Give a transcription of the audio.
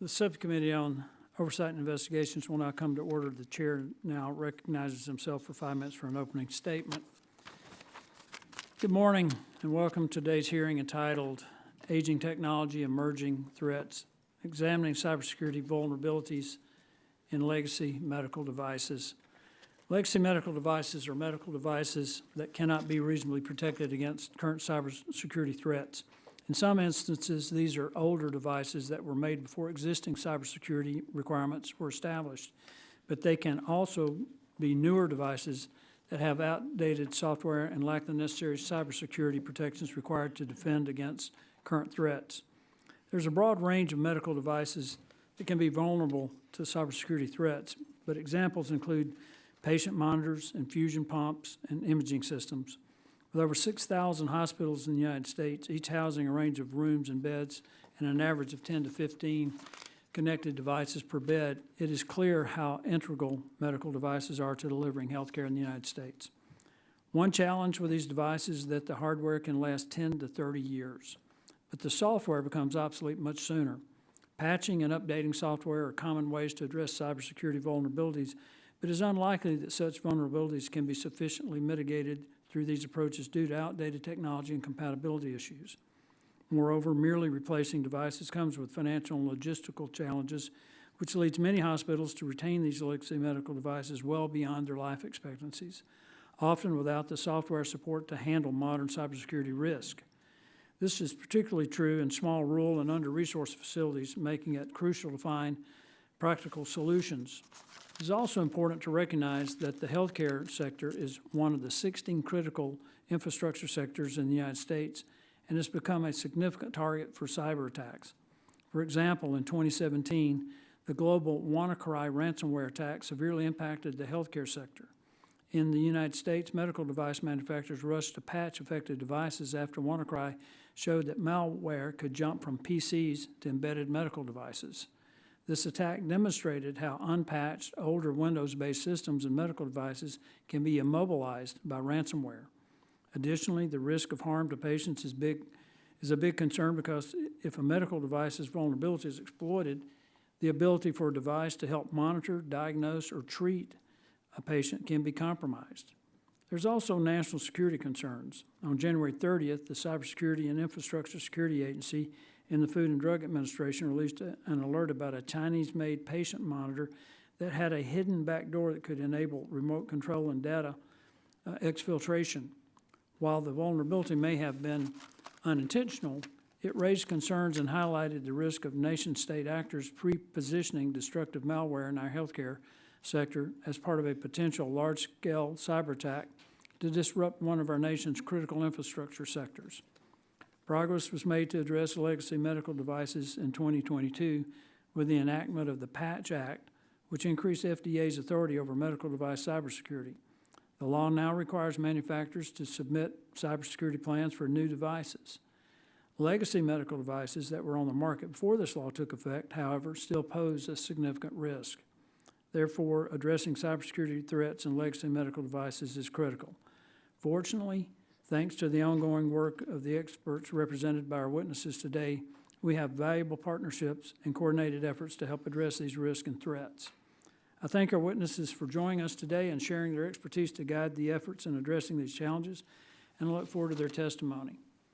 The Subcommittee on Oversight and Investigations will now come to order. The chair now recognizes himself for 5 minutes for an opening statement. Good morning and welcome to today's hearing entitled Aging Technology, Emerging Threats, Examining Cybersecurity Vulnerabilities in Legacy Medical Devices. Legacy medical devices are medical devices that cannot be reasonably protected against current cybersecurity threats. In some instances, these are older devices that were made before existing cybersecurity requirements were established, but they can also be newer devices that have outdated software and lack the necessary cybersecurity protections required to defend against current threats. There's a broad range of medical devices that can be vulnerable to cybersecurity threats, but examples include patient monitors, infusion pumps, and imaging systems. With over 6,000 hospitals in the United States, each housing a range of rooms and beds and an average of 10 to 15 connected devices per bed, it is clear how integral medical devices are to delivering health care in the United States. One challenge with these devices is that the hardware can last 10 to 30 years, but the software becomes obsolete much sooner. Patching and updating software are common ways to address cybersecurity vulnerabilities, but it is unlikely that such vulnerabilities can be sufficiently mitigated through these approaches due to outdated technology and compatibility issues. Moreover, merely replacing devices comes with financial and logistical challenges, which leads many hospitals to retain these legacy medical devices well beyond their life expectancies, often without the software support to handle modern cybersecurity risk. This is particularly true in small, rural, and under-resourced facilities, making it crucial to find practical solutions. It is also important to recognize that the healthcare sector is one of the 16 critical infrastructure sectors in the United States and has become a significant target for cyber attacks. For example, in 2017, the global WannaCry ransomware attack severely impacted the healthcare sector. In the United States, medical device manufacturers rushed to patch affected devices after WannaCry showed that malware could jump from PCs to embedded medical devices. This attack demonstrated how unpatched, older Windows-based systems and medical devices can be immobilized by ransomware. Additionally, the risk of harm to patients is a big concern because if a medical device's vulnerability is exploited, the ability for a device to help monitor, diagnose, or treat a patient can be compromised. There's also national security concerns. On January 30th, the Cybersecurity and Infrastructure Security Agency and the Food and Drug Administration released an alert about a Chinese-made patient monitor that had a hidden backdoor that could enable remote control and data exfiltration. While the vulnerability may have been unintentional, it raised concerns and highlighted the risk of nation-state actors pre-positioning destructive malware in our healthcare sector as part of a potential large-scale cyber attack to disrupt one of our nation's critical infrastructure sectors. Progress was made to address legacy medical devices in 2022 with the enactment of the PATCH Act, which increased FDA's authority over medical device cybersecurity. The law now requires manufacturers to submit cybersecurity plans for new devices. Legacy medical devices that were on the market before this law took effect, however, still pose a significant risk. Therefore, addressing cybersecurity threats in legacy medical devices is critical. Fortunately, thanks to the ongoing work of the experts represented by our witnesses today, we have valuable partnerships and coordinated efforts to help address these risks and threats. I thank our witnesses for joining us today and sharing their expertise to guide the efforts in addressing these challenges, and I look forward to their testimony.